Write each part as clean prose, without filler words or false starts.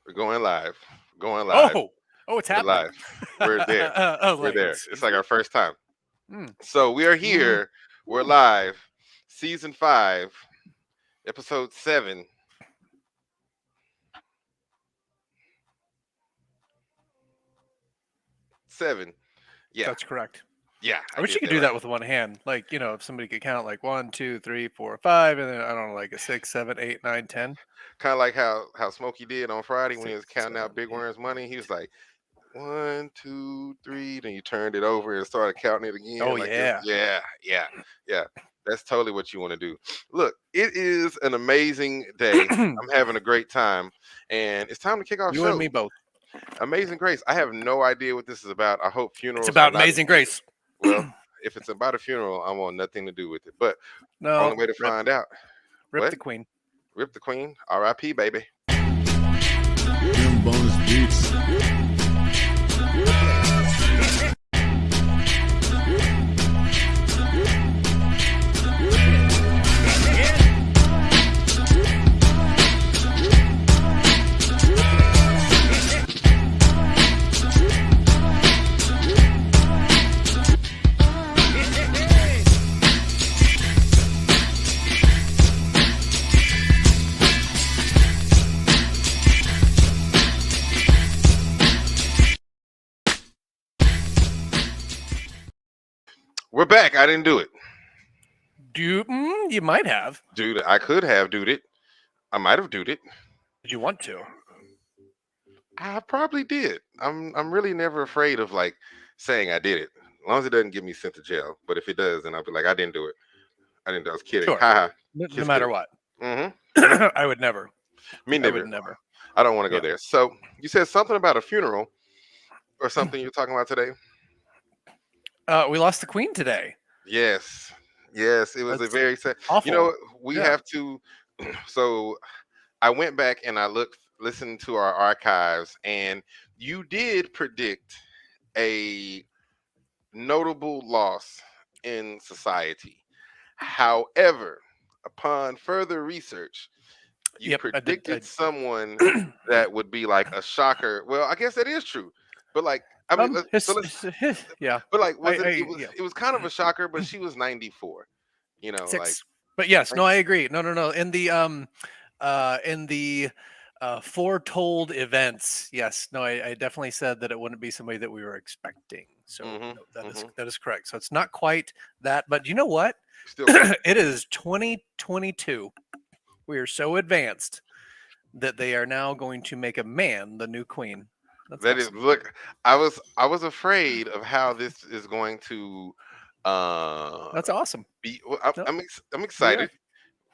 We're going live. Going live. Oh, it's We're happening. live. We're there. I was We're like, there. It's excuse like me. our first time. Mm, So we are mm, here. We're mm. live. Season 5, episode 7. Seven. Yeah. That's correct. Yeah. I I wish you did could that do right. that with one hand. Like, if somebody could count like 1, 2, 3, 4, 5, and then I don't know, like a 6, 7, 8, 9, 10. Kind of like how Smokey did on Friday when he 6, was counting out 7, Big 8. Worm's money. He was like, 1, 2, 3. Then you turned it over and started counting it again. Oh Like it's yeah. yeah. That's totally what you want to do. Look, it is an amazing day. I'm having a great time, and it's time to kick off You and me show. both. Amazing Grace. I have no idea what this is about. I hope It's funerals are about not Amazing included. Grace. Well, if it's about a funeral, I want nothing to do with it. But only No, way to find out. rip What? the queen. Rip the Queen. R.I.P. Baby. Them bonus beats. We're back. I didn't do it. You might have. Dude, I could have dude it. I might have dude it. Did you want to? I probably did. I'm really never afraid of like saying I did it. As long as it doesn't get me sent to jail. But if it does, then I'll be like, I didn't do it. I didn't do it. I was kidding. Sure. Haha. No Kiss matter kiss. what. Mm-hmm. I would never. Me I would neither. never. I don't want to go Yeah. there. So you said something about a funeral or something you're talking about today? We lost the queen today. Yes. Yes. It was a That's very sad. You know, awful. we Yeah. have to. So I went back and I listened to our archives, and you did predict a notable loss in society. However, upon further research, you Yep. I did. predicted someone that would be like a shocker. Well, I guess that is true, but like, I mean, Yeah. but like, was it? Yeah. It was kind of a shocker, but she was 94. You know, like 6. But yes, no, like, I agree. No. In the foretold events, yes, no, I definitely said that it wouldn't be somebody that we were expecting. So hmm no, hmm that is correct. So it's not quite that, but you know what? still close. It is 2022. We are so advanced that they are now going to make a man the new queen. That's That is awesome. look. I was afraid of how this is going to uh That's awesome. be. Well, I'm No, I'm we are. excited.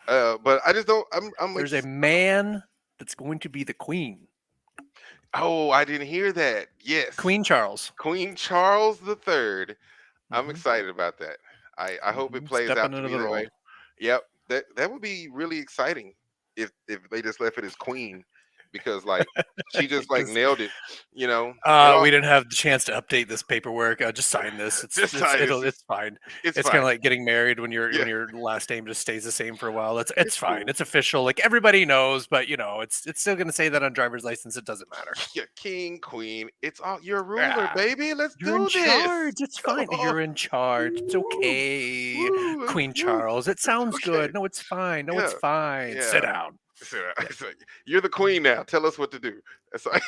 But I just don't. I'm There's a man that's going to be the queen. Oh, I didn't hear that. Yes, Queen Charles. Queen Charles the Third. I'm Hmm. excited about that. I hope it plays Stepping out to into be the that way. role. Yep, that would be really exciting if they just left it as Queen, because like she just like Because nailed it. You know, and we all didn't have the chance to update this paperwork. Just sign this. this time It's fine. it's It's kind fine. of like getting married when Yeah, your last name just stays the same for a while. It's it's fine. cool. It's official. Like everybody knows, but it's still going to say that on driver's license. It doesn't matter. Yeah, King, Queen. It's all you're a ruler, Yeah. baby. Let's You're in do this. charge. It's Come fine. on. You're in charge. It's Woo, okay. woo, Queen woo. Charles. It sounds Okay. good. No, it's fine. No, it's Yeah, fine. Sit yeah. down. So, Yeah. so you're the queen now. Tell us what to do. It's like,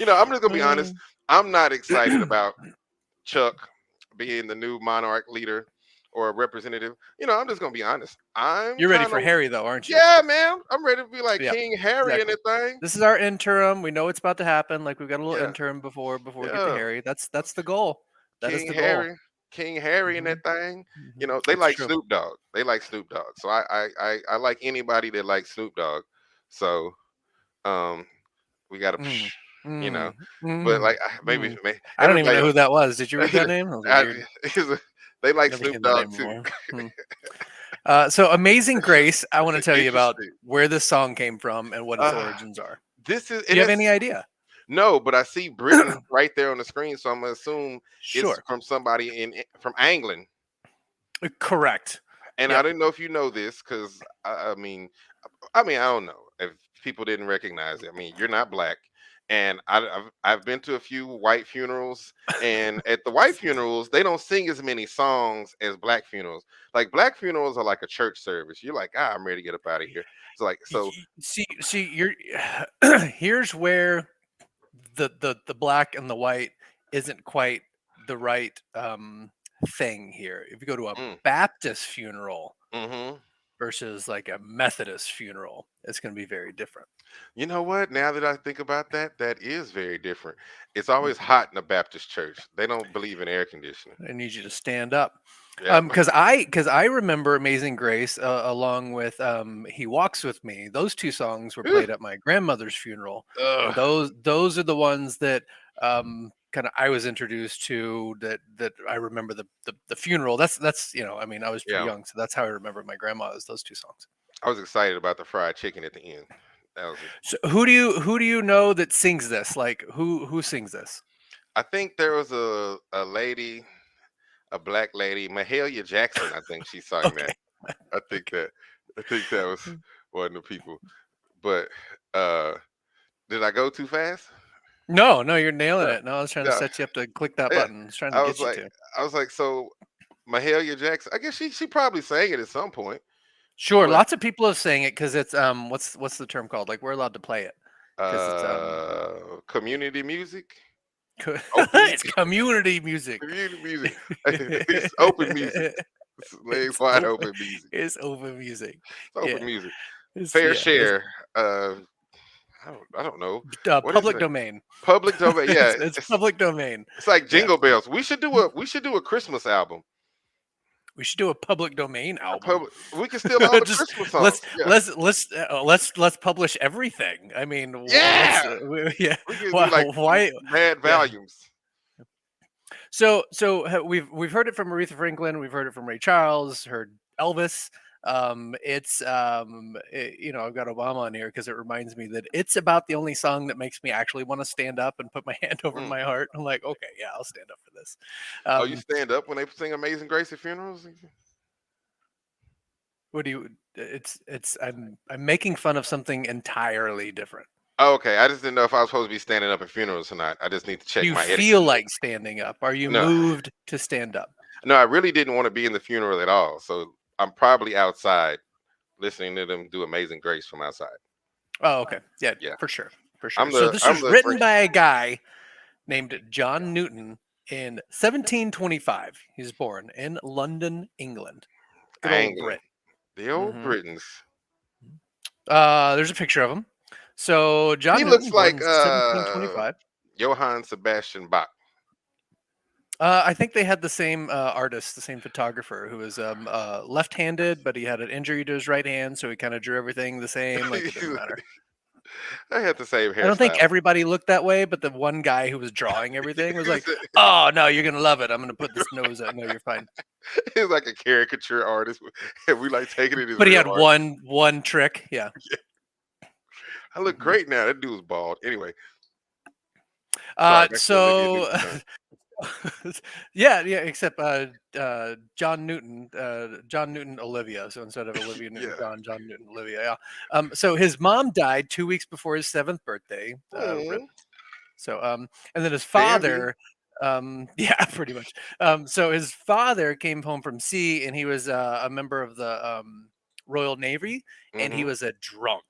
I'm just gonna be honest. I'm not excited about Chuck being the new monarch leader or a representative. I'm just gonna be honest. I'm You're ready kind for of Harry, though, aren't you? yeah, man. I'm ready to be like Yeah, King Harry and exactly. that thing. This is our interim. We know it's about to happen. Like we've got a little Yeah, interim before we get to yeah. Harry. That's the goal. That is King the goal. Harry, King Harry and Hmm. that thing. Hmm. They It's like true. Snoop Dogg. They like Snoop Dogg. So I like anybody that likes Snoop Dogg. So um we got to Mm, you know. mm, But mm, like mm. I don't even know everybody who that was. Did you read that name? That was weird. they like Never Snoop seen that Dogg name too. before. Hmm. So Amazing Grace, I want to tell you about Interesting. where this song came from and what its Uh, origins are. this is Do and you have it's any idea? no, but I see Britain right there on the screen, so I'm gonna assume it's Sure. from somebody from England. Correct. And I Yep. didn't know if you know this because I mean I don't know. if people didn't recognize it. I mean, you're not black, and I've been to a few white funerals, and at the white funerals, they don't sing as many songs as black funerals. Like black funerals are like a church service. You're like, ah, I'm ready to get up out of here. It's like so. See, you're here's where the black and the white isn't quite the right thing here. If you go to a Mm, Baptist funeral hmm versus like a Methodist funeral, it's going to be very different. You know what? Now that I think about that, that is very different. It's always Mhm. hot in a Baptist church. They don't believe in air conditioning. I need you to stand up. Yeah. Because I remember Amazing Grace along with He Walks with Me. Those two songs were played at my grandmother's funeral, and Ugh. those are the ones that kind of I was introduced to. That I remember the funeral. That's I mean I was pretty Yeah. young, so that's how I remember my grandma is those two songs. I was excited about the fried chicken at the end. That was. So who do you know that sings this? Like who sings this? I think there was a lady, a black lady, Mahalia Jackson. I think she sang that. Okay. I think that. I think that was one of the people. But uh did I go too fast? No, you're nailing No. it. No, I was trying to No. set you up to click that Yeah. button. I was trying to I was get you like, to. so Mahalia Jackson. I guess she probably sang it at some point. Sure, But lots of people have saying it because it's what's the term called? Like we're allowed to play it because it's community music, open it's community music. community music. It's open music. It's legs it's wide open. open music. It's open music. It's open Yeah, music. it's Fair yeah. It's share. Uh, I don't know. What is public it? domain. Public domain. Yeah, It's public domain. it's like Yeah, Jingle Bells. We should do a Christmas album. we should do a public domain A album. public. We can steal all the Just Christmas let's songs. Yeah. let's publish everything. I mean, Yeah. yeah. We can do Why? like Why? mad Yeah. volumes. So we've heard it from Aretha Franklin, we've heard it from Ray Charles, heard Elvis. I've got Obama on here because it reminds me that it's about the only song that makes me actually want to stand up and put my hand over Mm. my heart. I'm like, okay, yeah, I'll stand up for this. Oh, you Um, stand up when they sing Amazing Grace at funerals? what do you? It's I'm making fun of something entirely different. Oh, okay. I just didn't know if I was supposed to be standing up at funerals or not. I just need to Do check you my etiquette. feel like standing up? Are you No, moved to stand up? no, I really didn't want to be in the funeral at all. So I'm probably outside listening to them do Amazing Grace from outside. Oh, okay, yeah, Yeah, for sure, for sure. I'm So the this I'm was the written French by a guy named John Newton in 1725. He was born in London, England. Good old England, Brit. the old hmm Britons. There's a picture of him. So He John looks Newton, born like in 1725. Johann Sebastian Bach. I think they had the same artist, the same photographer, who was left-handed, but he had an injury to his right hand, so he kind of drew everything the same. Like it didn't matter. They had the same I don't think hairstyle. everybody looked that way, but the one guy who was drawing everything was like, "Oh no, you're gonna love it. I'm gonna put this nose out. No, you're fine." He's like a caricature artist, and we like taking it as But he real had art. one trick. Yeah. I look Mhm. great now. That dude was bald. Anyway, sorry, back to the Olivia So Newton-John. yeah, except John Newton Olivia. So instead of Olivia Newton Yeah. John Newton Olivia. Yeah. So his mom died 2 weeks before his 7th birthday. Mm, So and then his Bambi. father, yeah, pretty much. So his father came home from sea, and he was a member of the Royal Navy, and he Hmm. was a drunk,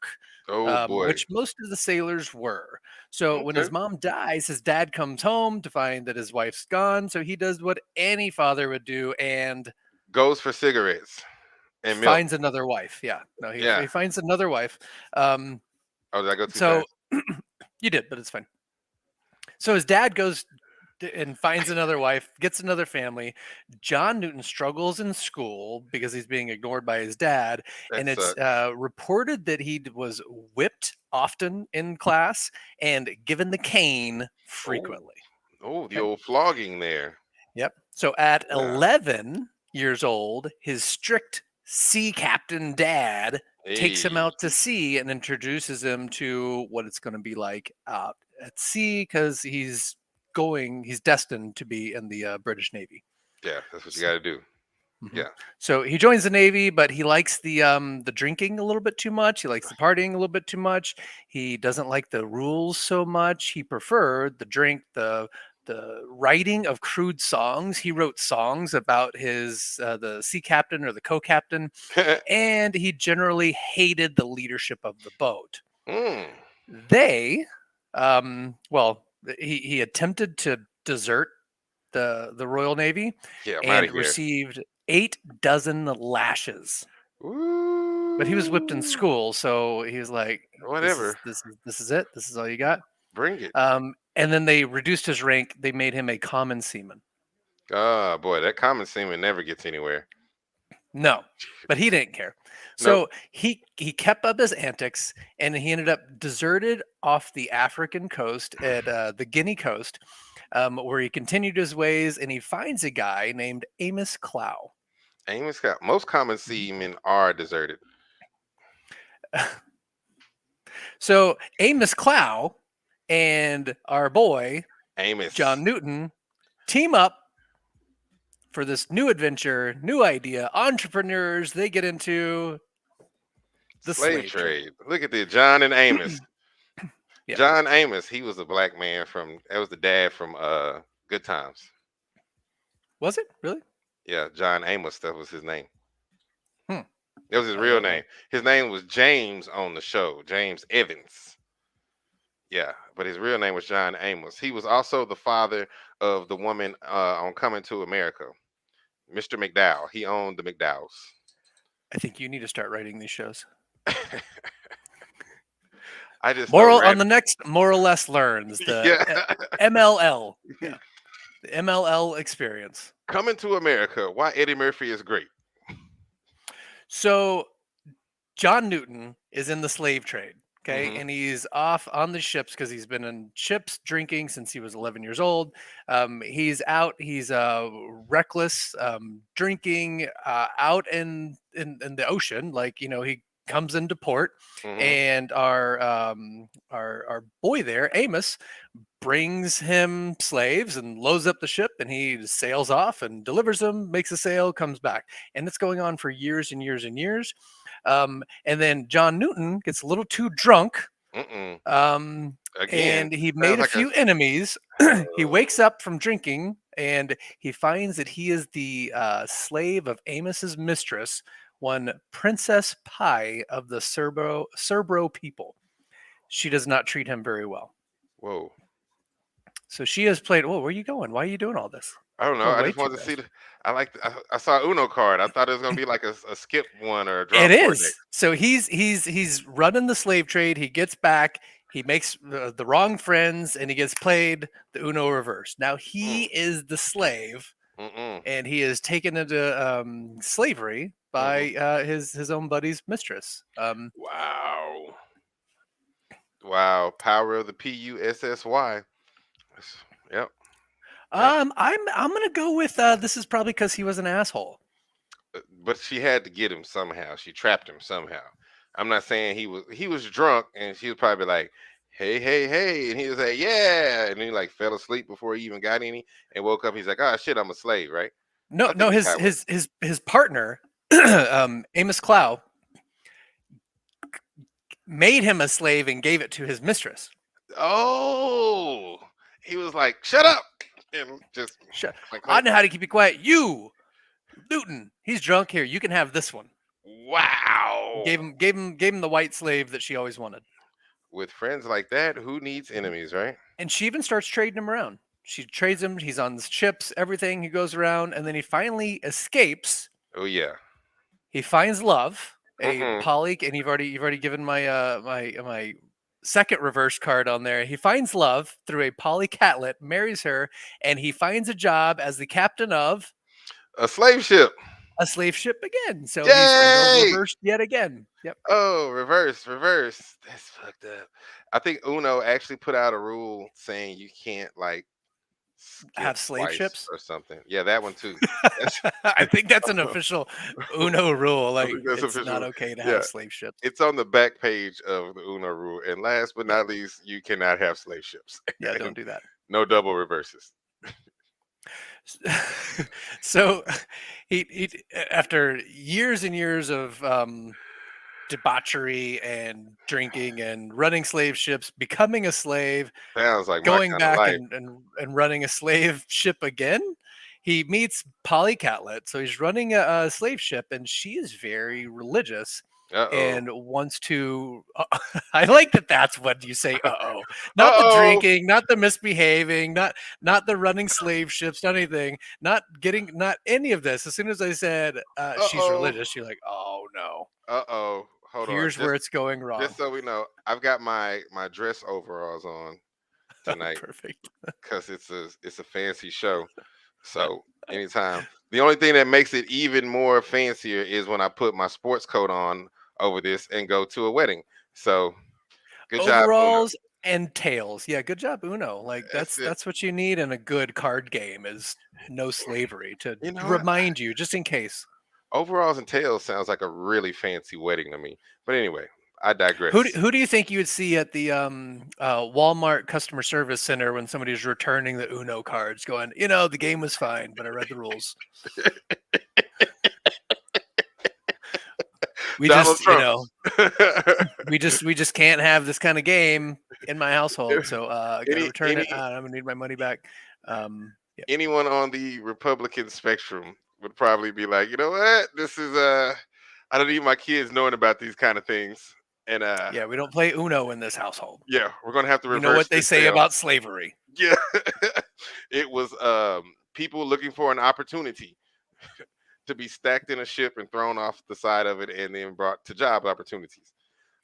Oh boy. which most of the sailors were. So when Okay. his mom dies, his dad comes home to find that his wife's gone. So he does what any father would do and Goes for cigarettes and milk. finds another wife. Yeah, no, Yeah. he finds another wife. Um, Oh, did I go too so fast? you did, but it's fine. So his dad goes and finds another wife, gets another family. John Newton struggles in school because he's being ignored by his dad, That and it's sucks. reported that he was whipped often in class and given the cane Oh, frequently. oh, the Okay. old flogging there. Yep. So at Yeah. 11 years old, his strict sea captain dad takes him Hey. out to sea and introduces him to what it's going to be like out at sea because he's destined to be in the British Navy. Yeah, that's what you got to do. Mhm. Yeah. So he joins the Navy, but he likes the drinking a little bit too much. He likes the partying a little bit too much. He doesn't like the rules so much. He preferred the drink, the writing of crude songs. He wrote songs about his the sea captain or the co-captain, and he generally hated the leadership of the boat. mm. They, well, he attempted to desert the Royal Navy Yeah, I'm out and of here. received 8 dozen lashes. But he was whipped in Ooh, school, so he was like, whatever. this is it. This is all you got." Bring it. And then they reduced his rank. They made him a common seaman. Oh boy, that common seaman never gets anywhere. No, but he didn't care. Nope. So he kept up his antics, and he ended up deserted off the African coast at the Guinea coast, where he continued his ways, and he finds a guy named Amos Clow. Amos Scott. Most common seamen are deserted. So Amos Clow and our boy Amos. John Newton team up for this new adventure, new idea. Entrepreneurs, they get into the Slave slave trade. trade. Look at this, John and Amos. Yeah. John Amos, he was a black man from that was the dad from Good Times. Was it really? Yeah, John Amos, that was his name. Hmm. That was his real name. His name was James on the show, James Evans. Yeah, but his real name was John Amos. He was also the father of the woman on Coming to America, Mr. McDowell. He owned the McDowells. I think you need to start writing these shows. I just know Moral on Red. the next Moral Less Learns, the Yeah. MLL. Yeah. The MLL experience. Coming to America. Why Eddie Murphy is great. So John Newton is in the slave trade. Okay. Hmm. And he's off on the ships because he's been in ships drinking since he was 11 years old. He's out. He's reckless, drinking out in the ocean. Like, he comes into port, Hmm. and our boy there, Amos, brings him slaves and loads up the ship, and he sails off and delivers them, makes a sale, comes back. And it's going on for years and years and years. And then John Newton gets a little too drunk, Mm-mm. um, Again, and he sounds made a like a. few enemies. He wakes up from drinking, and he finds that he is the slave of Amos's mistress, one Princess Pie of the Cerbero people. She does not treat him very well. Whoa. So she has played. Oh, where are you going? Why are you doing all this? I don't know. Going I way just too wanted to see fast. the. I like. I saw Uno card. I thought it was gonna be like a skip one or a draw It coordinate. is. So he's running the slave trade. He gets back. He makes the wrong friends, and he gets played the Uno reverse. Now he Mm. is the slave, Mm-mm. and he is taken into slavery Mm-hmm. by his own buddy's mistress. Wow. Wow. Power of the PUSSY. Yep. Yep. I'm gonna go with this is probably because he was an asshole. But she had to get him somehow. She trapped him somehow. I'm not saying he was drunk and she was probably like, hey, hey, hey, and he was like, yeah, and he like fell asleep before he even got any and woke up. He's like, oh shit, I'm a slave, right? No, I no, think that's how it went. his partner, Amos Clow, made him a slave and gave it to his mistress. Oh, he was like, shut up, and just Shut. like, I know how to keep you quiet. You, Newton, he's drunk. Here, you can have this one. wow. Gave him the white slave that she always wanted. With friends like that, who needs enemies, right? And she even starts trading him around. She trades him. He's on the ships, everything. He goes around, and then he finally escapes. Oh yeah. He finds love, a Mm-mm. poly, and you've already given my second reverse card on there. He finds love through a polycatlet, marries her, and he finds a job as the captain of A slave ship. a slave ship again. So he's Uno Yay! reversed yet again. Yep. Oh, reverse, reverse. That's fucked up. I think Uno actually put out a rule saying you can't like skip Have slave twice ships. or something. Yeah, that one too. That's, I think that's an official Uno rule. I Like, think that's it's not official. okay to Yeah, have slave ships. it's on the back page of the Uno rule. And last but Yep. not least, you cannot have slave ships. Yeah, don't And do that. no double reverses. So he after years and years of debauchery and drinking and running slave ships, becoming a slave, Sounds like my going kind of back life. and running a slave ship again. He meets Polly Catlet, so he's running a slave ship, and she is very religious Uh-oh. and wants to. I like that. That's what you say. Oh, not the Uh-oh. drinking, not the misbehaving, not the running slave ships, not anything, not any of this. As soon as I said she's Uh-oh. religious, you're like, oh no, Uh-oh. Hold on. here's where it's going wrong. Just so we know, I've got my dress overalls on tonight Perfect. because it's a fancy show. So anytime. The only thing that makes it even more fancier is when I put my sports coat on over this and go to a wedding. So good job, Uno. Overalls and tails. Yeah, good job, Uno. Like That's it. that's what you need in a good card game is no slavery to You know what? remind you just in case. Overalls and tails sounds like a really fancy wedding to me. But anyway, I Who digress. who do you think you would see at the Walmart customer service center when somebody's returning the Uno cards, going, the game was fine, but I read the rules. We Donald just, Trump. we just can't have this kind of game in my household. So I gotta Any return it. any I'm gonna need my money back. Yeah. anyone on the Republican spectrum would probably be like, you know what? This is I don't need my kids knowing about these kind of things. And Yeah, we don't play Uno in this household. yeah, we're gonna have to You know reverse what they this say sale. about slavery. Yeah. It was people looking for an opportunity to be stacked in a ship and thrown off the side of it and then brought to job opportunities.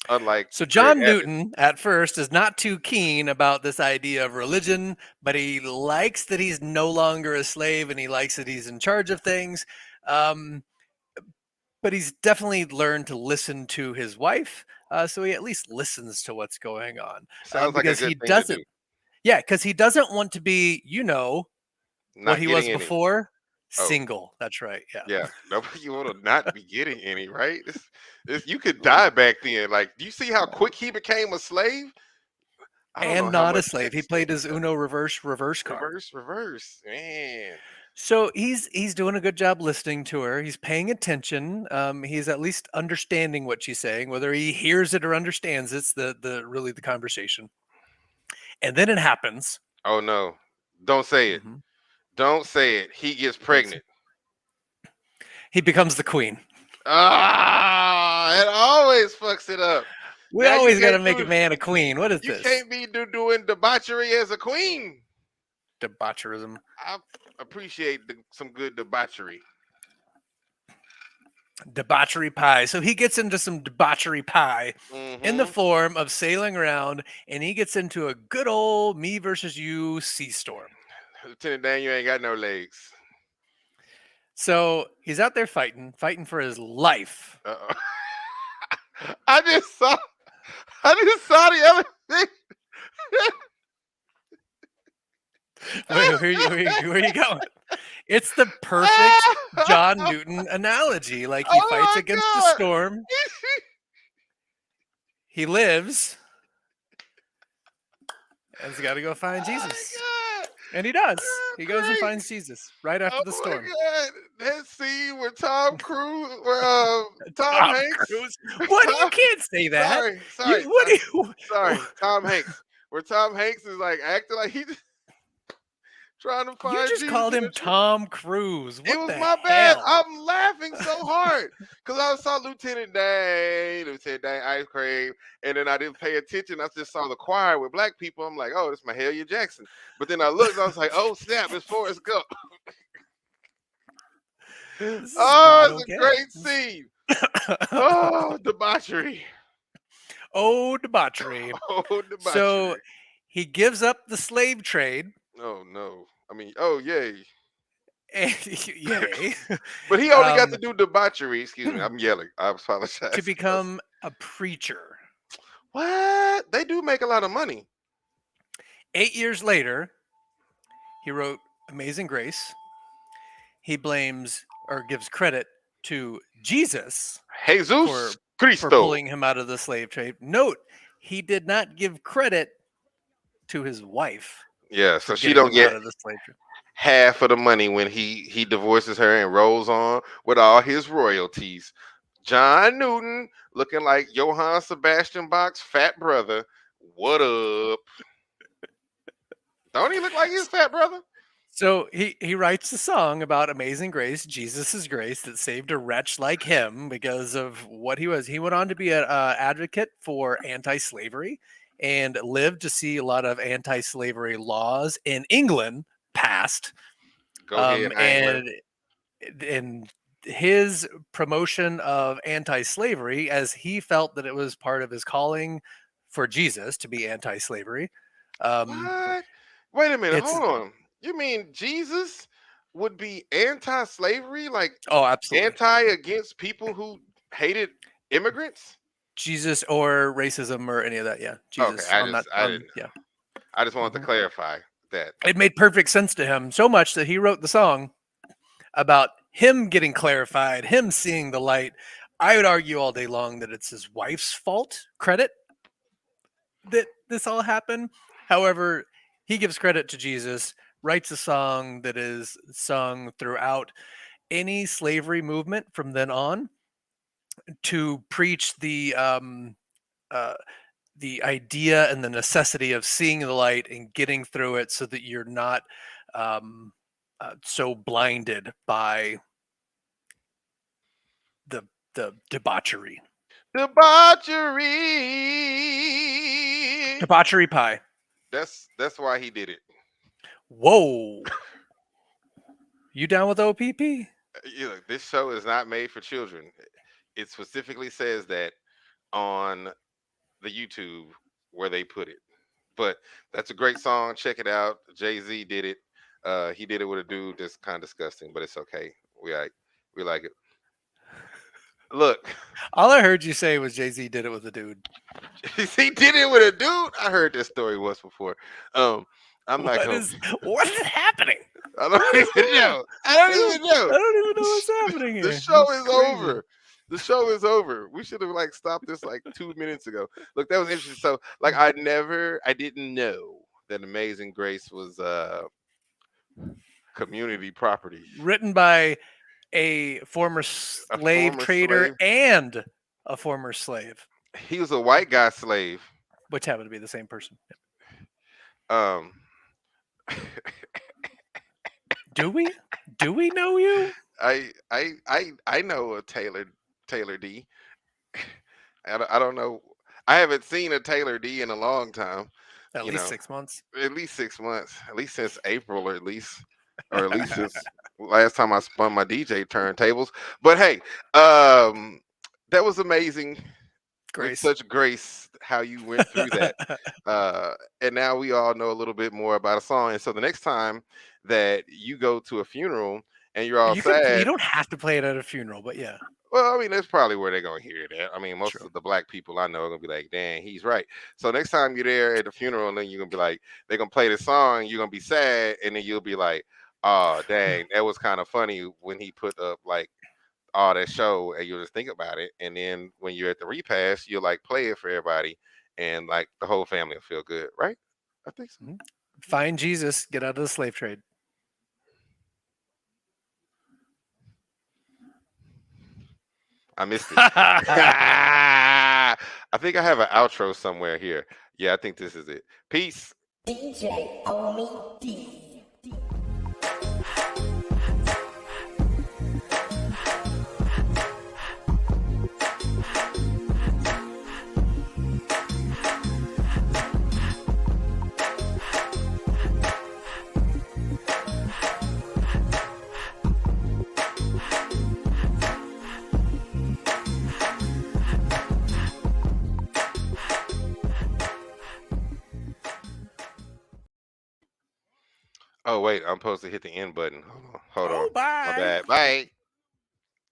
Unlike So Greg John Abbott. Newton at first is not too keen about this idea of religion, but he likes that he's no longer a slave and he likes that he's in charge of things. Um, but he's definitely learned to listen to his wife. So he at least listens to what's going on Sounds like a because good he thing to do. doesn't. Yeah, because he doesn't want to be, what Not he getting was any. before, Oh, single. That's right. Yeah. yeah. Nobody you want to not be getting any, right? You could die back then. Like, do you see how quick he became a slave? I don't know And how not a much slave. He texting played his he does. Uno reverse card. Reverse. Man. So he's doing a good job listening to her. He's paying attention. He's at least understanding what she's saying, whether he hears it or understands it's the really the conversation. And then it happens. Oh no. Don't say it. hmm Don't say it. He gets Yes. pregnant. He becomes the queen. Ah, it always fucks it up. We Now you always got to can't make a man a queen. What is you this? can't be doing debauchery as a queen. Debaucherism. I appreciate some good debauchery. Debauchery pie. So he gets into some debauchery pie in the Mm-hmm. form of sailing around, and he gets into a good old me versus you sea storm. Lieutenant Dan, you ain't got no legs. So he's out there fighting for his life. Uh-oh. I just saw the other thing. Where are you going? It's the perfect John Newton analogy. Like he Oh fights my against the god. storm, he lives, and he's got to go find Oh my Jesus. god. And he does. Oh, He goes and great. finds Jesus right after Oh the my storm. god. That scene where Tom Cruise where Tom Tom Hanks. Cruise. What? You Tom, can't say that. sorry. What do you? Sorry. Tom Hanks. Where Tom Hanks is like acting like he's trying to You find just Jesus called in him a tree. Tom Cruise. It What was the my bad. hell? I'm laughing so hard because I saw Lieutenant Dan, Ice Cream, and then I didn't pay attention. I just saw the choir with black people. I'm like, oh, it's Mahalia Jackson. But then I looked, I was like, oh snap, it's Forrest Gump. This is Oh, not it's a okay. great scene. Oh, debauchery. Oh, debauchery. Oh, So debauchery. he gives up the slave trade. Oh no. I mean, oh yay. And, yay. But he only got um, to do debauchery. Excuse me, I'm yelling. I apologize. to become a preacher. What? They do make a lot of money. 8 years later, he wrote Amazing Grace. He blames or gives credit to Jesus Jesus for Cristo. pulling him out of the slave trade. Note, he did not give credit to his wife Yeah, for so she getting don't him out get of the slave trade. half of the money when he divorces her and rolls on with all his royalties. John Newton looking like Johann Sebastian Bach's fat brother. What up? Don't he look like his fat brother? So he writes a song about amazing grace, Jesus' grace that saved a wretch like him because of what he was. He went on to be an advocate for anti-slavery and lived to see a lot of anti-slavery laws in England passed. Go ahead, Angler. And his promotion of anti-slavery, as he felt that it was part of his calling for Jesus to be anti-slavery. What? Wait a minute. It's Hold on. You mean Jesus would be anti-slavery, like oh, absolutely. anti against people who hated immigrants? Jesus or racism or any of that. Yeah, Okay, Jesus on that. I didn't. Yeah, I just wanted to mhm. clarify that. It made perfect sense to him so much that he wrote the song about him getting clarified, him seeing the light. I would argue all day long that it's his wife's fault, credit that this all happened. However, he gives credit to Jesus, writes a song that is sung throughout any slavery movement from then on to preach uh, the idea and the necessity of seeing the light and getting through it so that you're not um, so blinded by the debauchery. Debauchery. Debauchery pie. That's why he did it. Whoa. You down with OPP? This show is not made for children. It specifically says that on the YouTube where they put it. But that's a great song. Check it out. Jay-Z did it. He did it with a dude that's kind of disgusting, but it's okay. We like it. Look, All I heard you say was Jay-Z did it with a dude. he did it with a dude. I heard this story once before. I'm not gonna. What is happening? I don't even know. I don't even I know. don't even know what's happening here. The show It's is crazy. over. The show is over. We should have like stopped this like 2 minutes ago. Look, that was interesting. So, like, I didn't know that Amazing Grace was community property. Written by a former A slave former trader slave. and a former slave, He was a white guy slave. which happened to be the same person. Um, Do we? Do we know you? I know a Taylor D. I don't know. I haven't seen a Taylor D in a long time. At You least know, 6 months. at least 6 months, at least since April, or at least since last time I spun my DJ turntables. But hey, that was amazing with Grace. such grace how you went through that. And now we all know a little bit more about a song. And so the next time that you go to a funeral and you're all You can. You sad, don't have to play it at a funeral, but yeah, well, I mean, that's probably where they're gonna hear it at. I mean, most true. of the black people I know are gonna be like, "Dang, he's right." So next time you're there at the funeral, and then you're gonna be like, they're gonna play this song, you're gonna be sad, and then you'll be like, "Oh, dang, that was kind of funny when he put up like all that show," and you'll just think about it. And then when you're at the repast, you'll like play it for everybody, and like the whole family will feel good, right? I think so. Mhm. Find Jesus. Get out of the slave trade. I missed it. I think I have an outro somewhere here. Yeah, I think this is it. Peace. DJ Omi D. Oh wait, I'm supposed to hit the end button. Hold on. Oh, My bye. bad. Bye.